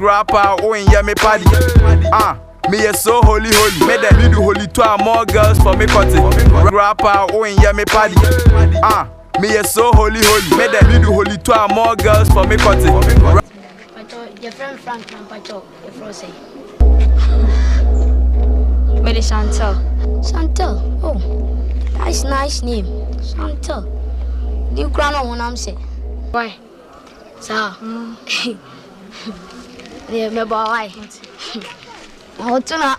Rapper, oh, and yeah, me party. Me is so holy. Made them do holy to more girls for me cutting. Rapper, oh, and yeah, me party. Me is so holy. Made them do holy to more girls for me cutting. Your friend Frank and Pacho, your Frosty. Made it Chantel. Chantel, oh, that's nice name. Chantel. Do you cry when I'm saying? Why? Sir. Yeah, my boy. Why? What's that?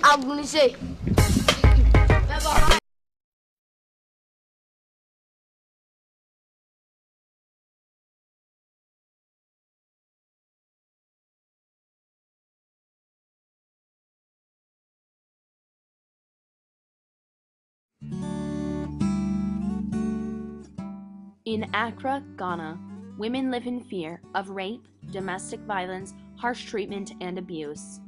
I'm going to say. In Accra, Ghana, women live in fear of rape, domestic violence, harsh treatment, and abuse.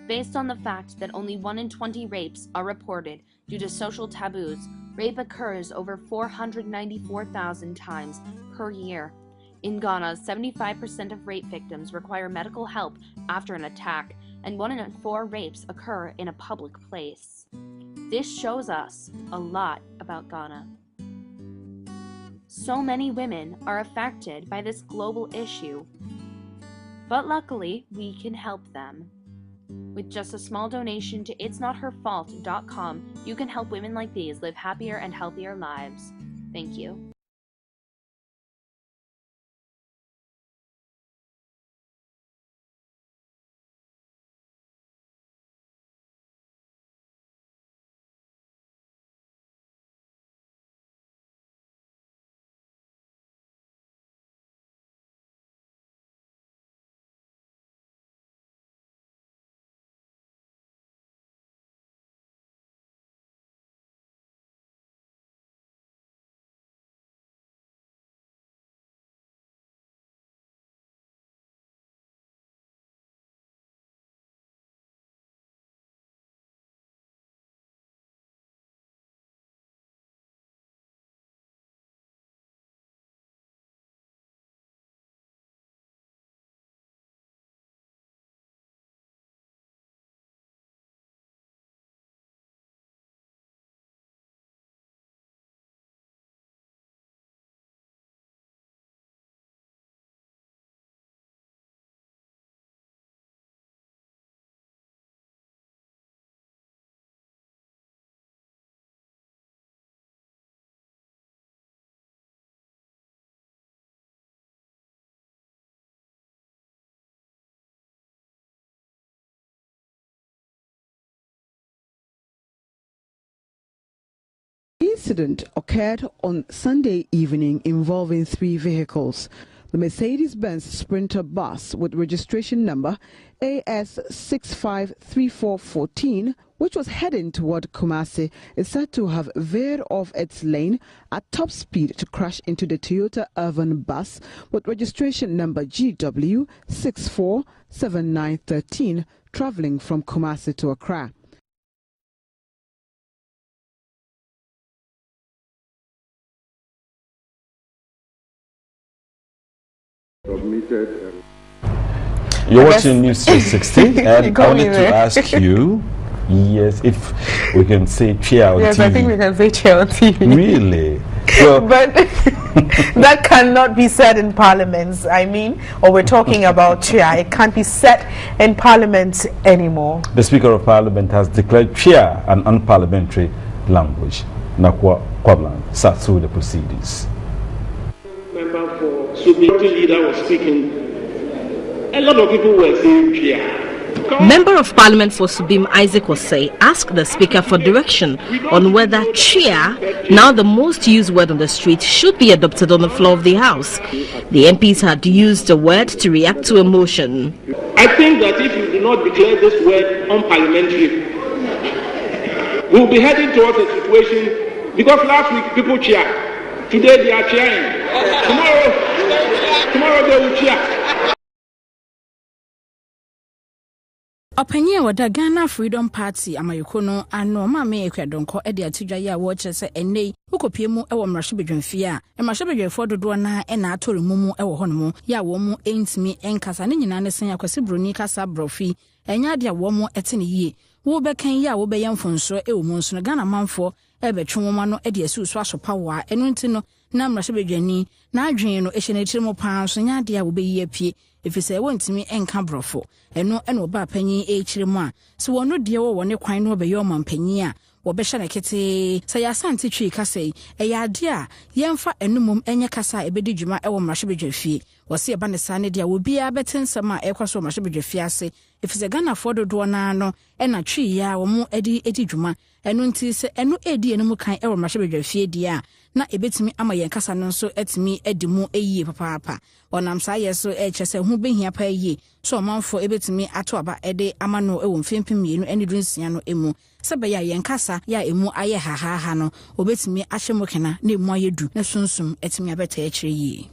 Based on the fact that only 1 in 20 rapes are reported due to social taboos, rape occurs over 494,000 times per year. In Ghana, 75% of rape victims require medical help after an attack, and 1 in 4 rapes occur in a public place. This shows us a lot about Ghana. So many women are affected by this global issue, but luckily we can help them. With just a small donation to itsnotherfault.com, you can help women like these live happier and healthier lives. Thank you. The incident occurred on Sunday evening involving 3 vehicles. The Mercedes-Benz Sprinter bus with registration number AS653414, which was heading toward Kumasi, is said to have veered off its lane at top speed to crash into the Toyota Urban bus with registration number GW647913 traveling from Kumasi to Accra. You're watching News 360, and I wanted to ask you, yes, if we can say chair on TV. Yes, I think we can say chair on TV. Really? Well, but that cannot be said in parliaments. I mean, or we're talking about chair. It can't be said in parliament anymore. The Speaker of Parliament has declared chair an unparliamentary language. Nakwa Kwablan sat through the proceedings. Member for Submiti leader was speaking. A lot of people were saying chair. Member of Parliament for Subim Isaac Osei asked the Speaker for direction on whether chair, now the most used word on the street, should be adopted on the floor of the House. The MPs had used the word to react to a motion. I think that if you do not declare this word unparliamentary, we'll be heading towards a situation, because last week people cheered, today they are cheering, tomorrow they will cheer. Opinion wada Ghana Freedom Party amayokono ano ma me ekwadonko e de atidwa ya wo kire se enei ukopie mu e wo mrahwebedwemfie a mrahwebedwefo dodo na e na atori mumu e wo hono ya wo mu entimi enkasa ne nyina ne sen akwase broni kasa brofi enya de wo mu etene yie wo bekan ya wo beyam fonso e wo mu nso Ghana manfo e betwe wo ma no e de asusu asopa wa eno nti no na mrahwebedwani na adwen no e hye na tirimo paa so nya de a wo beyi apie efise wontimi enka brofo eno oba panyin e kyiremu a so wono de wo ne kwan no be yo mampanyin a wo be hye na kete sa ya sante twi kasai e ya de a yemfa enumum enye kasa e bedi dwuma e wo mrahwebedwafie wo se e ba ne sa ne de a wo bia betensem a e kwaso mrahwebedwafie ase efise Ghana fodo do na no e na twi ya wo mu edi dwuma eno nti se eno edi enum kan e wo mrahwebedwafie di a na ebetimi ama yen kasa no nso etimi edimu eyie papa onam sa yeso e kyese hu behia pa eyie so manfo ebetimi ato aba ede ama no ewo mfempem mienu ene dunsia no emu sebe ya yen kasa ya emu aye ha no obetimi ahyemo kena na emu ayedu na sunsum etimi abeta e kyire yie.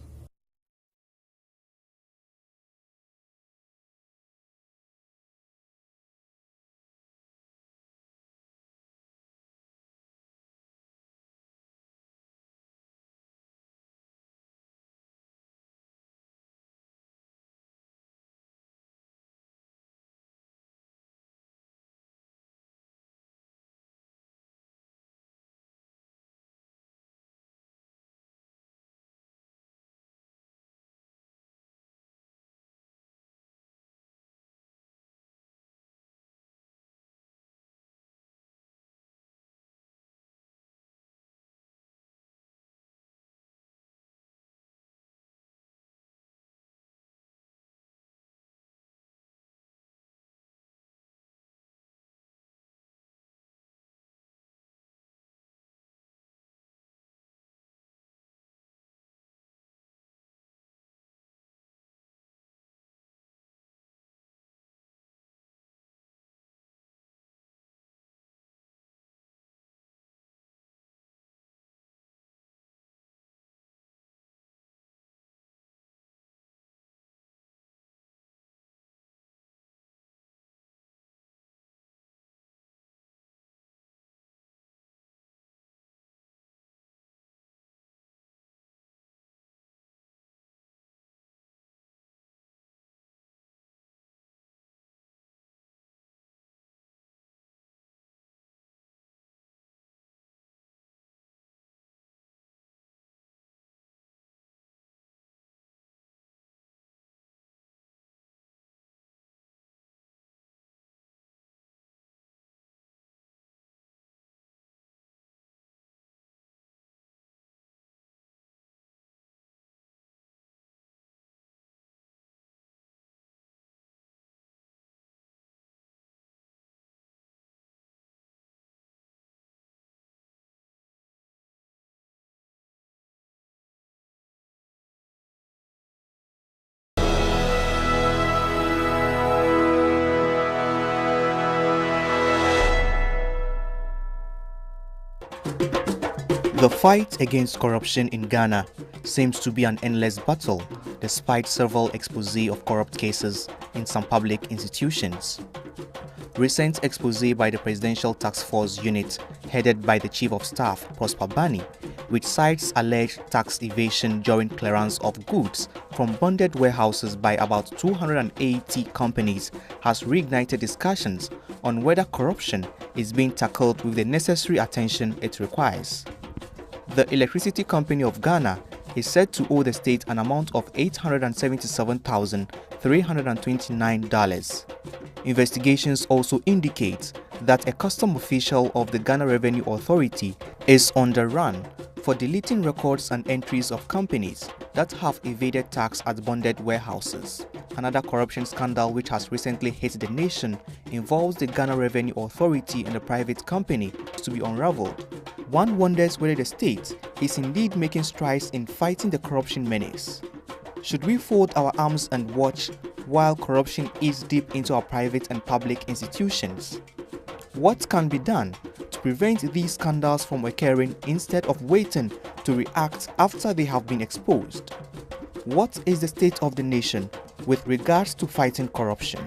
The fight against corruption in Ghana seems to be an endless battle, despite several exposés of corrupt cases in some public institutions. Recent exposé by the Presidential Task Force Unit, headed by the Chief of Staff, Prosper Bani, which cites alleged tax evasion during clearance of goods from bonded warehouses by about 280 companies, has reignited discussions on whether corruption is being tackled with the necessary attention it requires. The Electricity Company of Ghana is said to owe the state an amount of $877,329. Investigations also indicate that a custom official of the Ghana Revenue Authority is on the run for deleting records and entries of companies that have evaded tax at bonded warehouses. Another corruption scandal which has recently hit the nation involves the Ghana Revenue Authority and a private company to be unraveled. One wonders whether the state is indeed making strides in fighting the corruption menace. Should we fold our arms and watch while corruption eats deep into our private and public institutions? What can be done to prevent these scandals from occurring instead of waiting to react after they have been exposed? What is the state of the nation with regards to fighting corruption?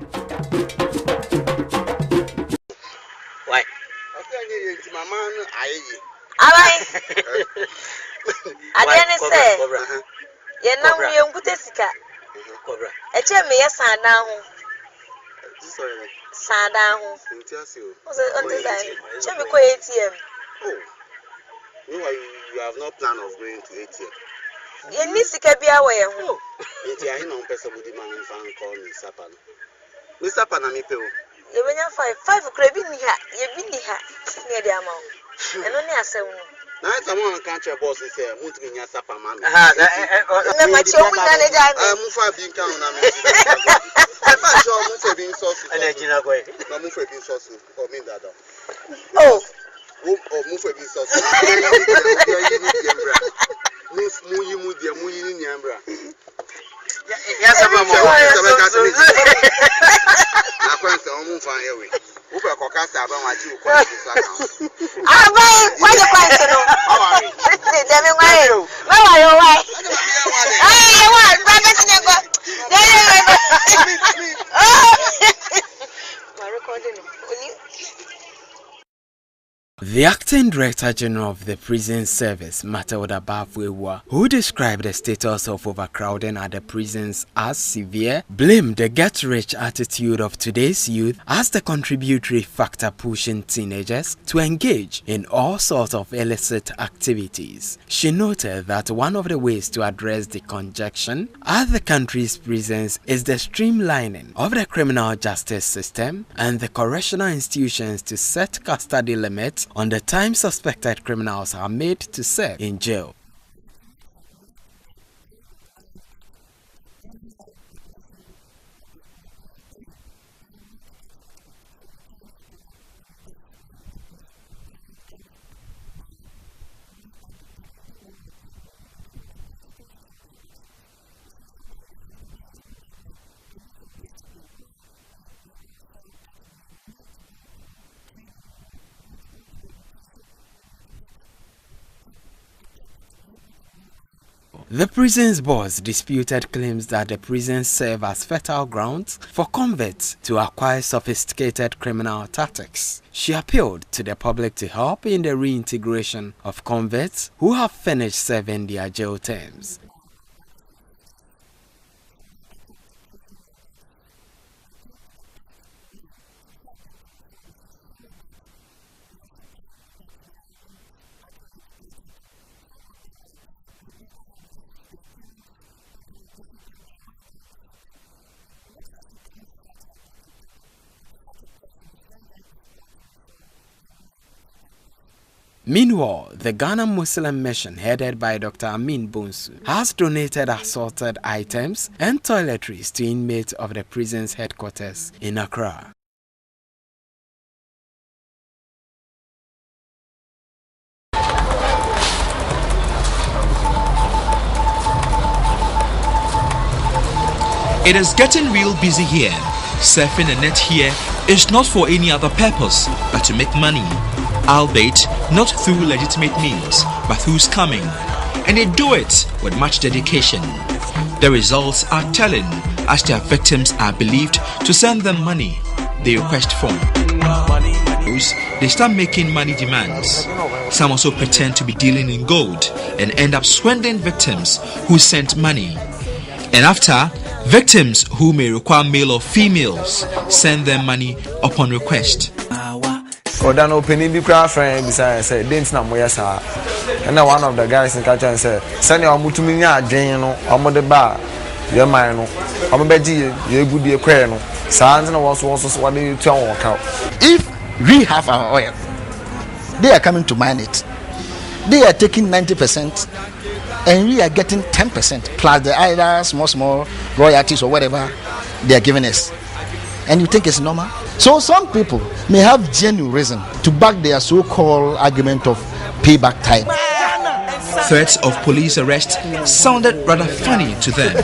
Alright. I didn't say. You're not real good as a me, yes, I now. Sadam. Was it until then? Shall we go ATM? Oh, you have no plan of going to ATM. You need to be aware. Oh, it's a no person with the man and fan call me Sapan. Mr. Panamipo. You when you five craving here, you've been here near the amount. And only a seven. Now, someone can't your boss is here, moved me as Sapa Mamma. I'm not sure we can move for being count. I'm not sure move for being sauce. And I did not go. No move for being sauce or mean that. Oh, move for being sauce. Yes, I'm The acting Director General of the Prison Service, Matilda Bafwewa, who described the status of overcrowding at the prisons as severe, blamed the get-rich attitude of today's youth as the contributory factor pushing teenagers to engage in all sorts of illicit activities. She noted that one of the ways to address the congestion at the country's prisons is the streamlining of the criminal justice system and the correctional institutions to set custody limits on the time suspected criminals are made to serve in jail. The prison's boss disputed claims that the prisons serve as fertile grounds for convicts to acquire sophisticated criminal tactics. She appealed to the public to help in the reintegration of convicts who have finished serving their jail terms. Meanwhile, the Ghana Muslim Mission, headed by Dr. Amin Bonsu, has donated assorted items and toiletries to inmates of the prison's headquarters in Accra. It is getting real busy here. Surfing the net here is not for any other purpose but to make money, albeit not through legitimate means but through scamming, and they do it with much dedication. The results are telling, as their victims are believed to send them money they request for. They start making money demands. Some also pretend to be dealing in gold and end up swindling victims who sent money. And after, victims who may require male or females send them money upon request. Then opening the craft friend beside said, "Didn't know where sir." And then one of the guys in Kacha said, "Send your mutuminia, Jane, or the bar, your man, I'm a beji, you good be a crane." Sons and also what do you tell walk out? If we have our oil, they are coming to mine it. They are taking 90%, and we are getting 10% plus the either small royalties or whatever they are giving us. And you think it's normal? So some people may have genuine reason to back their so-called argument of payback time. Threats of police arrest sounded rather funny to them.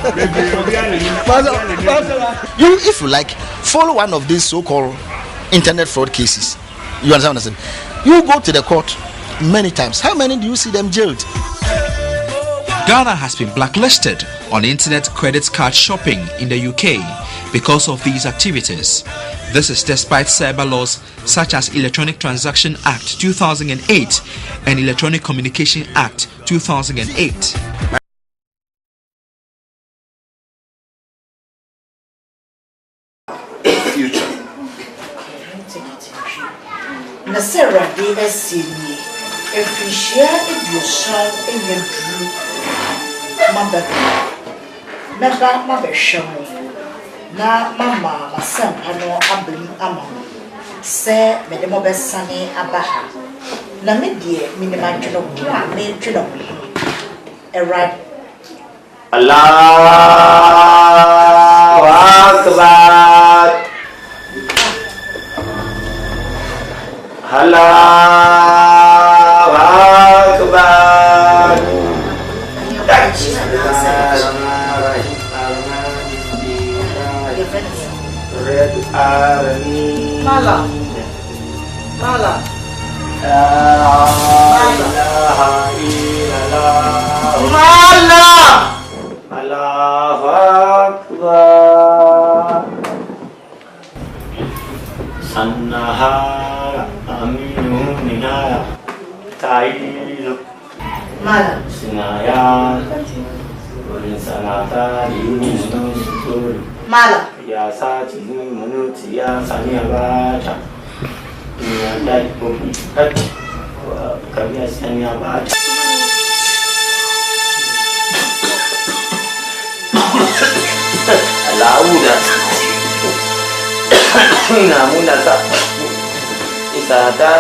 You, if you like, follow one of these so-called internet fraud cases. You understand? You go to the court many times. How many do you see them jailed? Ghana has been blacklisted on internet credit card shopping in the UK because of these activities. This is despite cyber laws such as Electronic Transaction Act 2008 and Electronic Communication Act 2008. Nasera de esini efishia eduson enyedru maba mabehwemo na mama masampa no ablim ama se mede mo besane abaha na medie minima dweno ko a me dweno erad Allahu Akbar Allahu Akbar Mala Allahu Akbar Sannahara aminu minaya Tailu Mala Sinaya Sanata Yunu Mala Ya Sati Munuti Ya Sanyabata Ya Dai Bobi Hati Kami Sanyabata Lauda Namuna Sapa Isata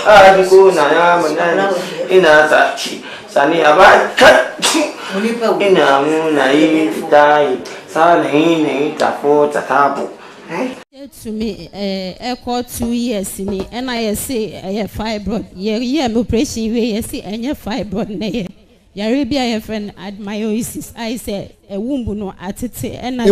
Aduku Nayamana Ina Sati Sanyabata Ina Muna Itai Salini Tafo Tatabu To me, echo 2 years in and I say a fibroid. Yeah, operation way, see, and your fibroid. Yarabia friend at my oasis. I say a womb no at it and I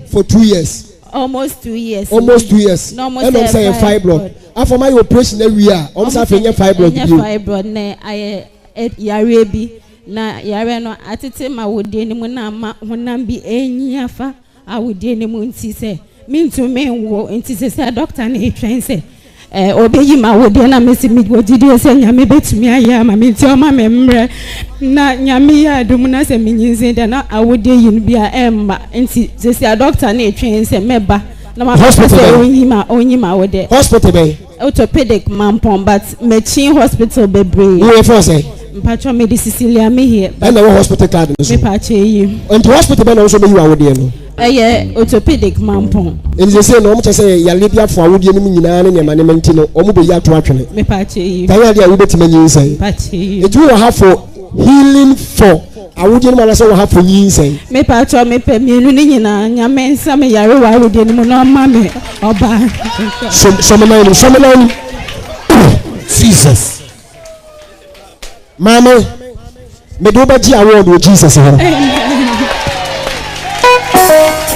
for 2 years. Almost 2 years. Almost 2 years. No more and I'm saying fibroid. After my operation every year, I'm saying fibroid. Fibroid, I Yarabi. Na yare no atete ma wode ni mu na ma honam bi enyiafa a wode ni mu nti se mintu menwo nti se doctor na etwen se obeyi ma wode na mesi mi wodide se nyame betumi aya ma minti o ma memre na nyame ya dum na se minyinze de na awode yin bia emma nti se doctor na etwen se meba na ma hospital onyima wode hospital be orthopedic mampon but mechin hospital bebre we for say Pacho me Cecilia me here. And the hospital card. Me pache you. And the hospital ben also be you awode no. Orthopedic mampon. And they say no mo say ya libia for awode no nyina na nyama ne menti no omo be ya to atwene. Me pache you. Tanya dia we betime nyin say. Pache you. It will have for healing for awode no ma say we have for nyin say. Me pacho me pe mienu ni nyina nyame nsa me yare wa awode no no ma me oba. Some Jesus. Mama, me do baji award with Jesus here.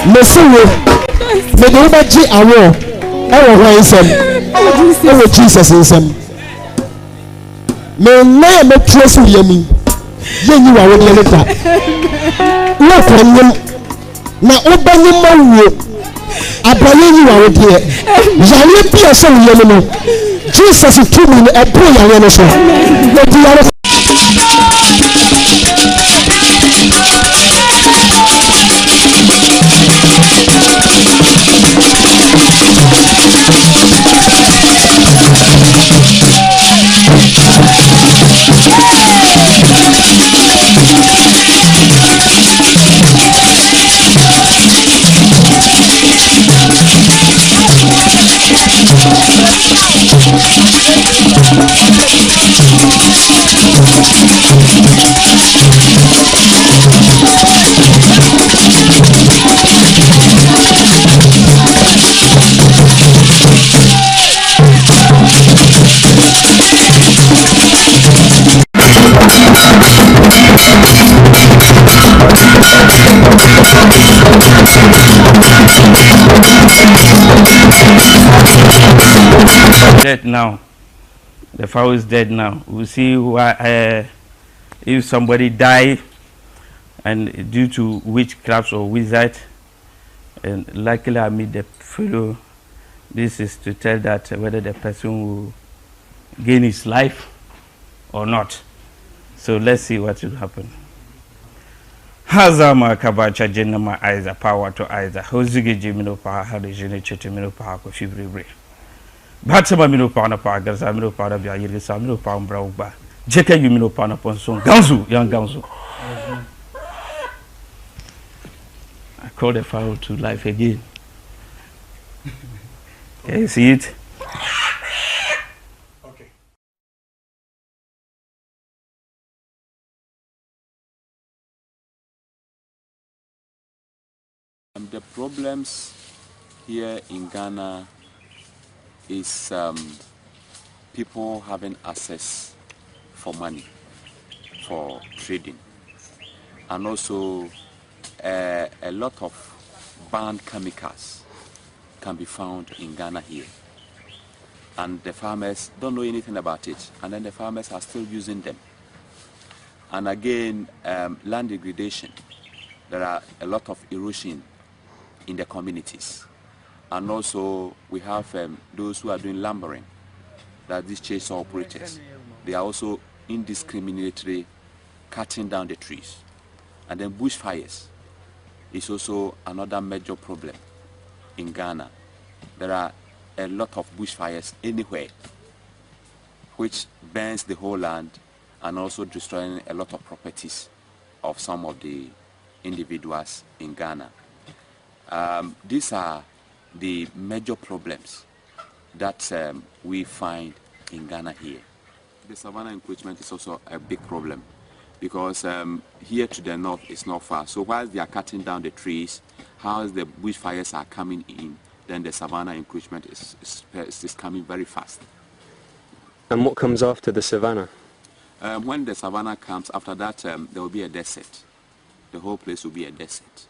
Me see me do baji award. I want some. With Jesus in some. Me na me trust you me. Ye you award ye later. Look on him. Na obani mawo. Abaye you award here. Yale pia so ye me no. Jesus is to me a boy yale no so. Dead now. The fowl is dead now. We'll see why, if somebody die and due to witchcraft or wizard, and luckily I meet the fellow. This is to tell that whether the person will gain his life or not. So let's see what will happen. Hazama kabacha jenama aiza power to aiza. Hozige jimino pa hade jene chete mino pa ko fibre. Batama mino pa na pa garza mino pa da biya yirge sa mino pa mbra uba. Jeke yu mino pa na ponson ganzu yang ganzu. I call the pharaoh to life again. Can you see it? The problems here in Ghana is people having access for money, for trading, and also a lot of banned chemicals can be found in Ghana here. And the farmers don't know anything about it, and then the farmers are still using them. And again, land degradation. There are a lot of erosion in the communities. And also we have those who are doing lumbering, that these chainsaw operators, they are also indiscriminately cutting down the trees. And then bushfires is also another major problem in Ghana. There are a lot of bushfires anywhere, which burns the whole land and also destroying a lot of properties of some of the individuals in Ghana. These are the major problems that we find in Ghana here. The savanna encroachment is also a big problem because here to the north is not far. So while they are cutting down the trees, how the bushfires are coming in, then the savanna encroachment is coming very fast. And what comes after the savanna? When the savanna comes, after that there will be a desert. The whole place will be a desert.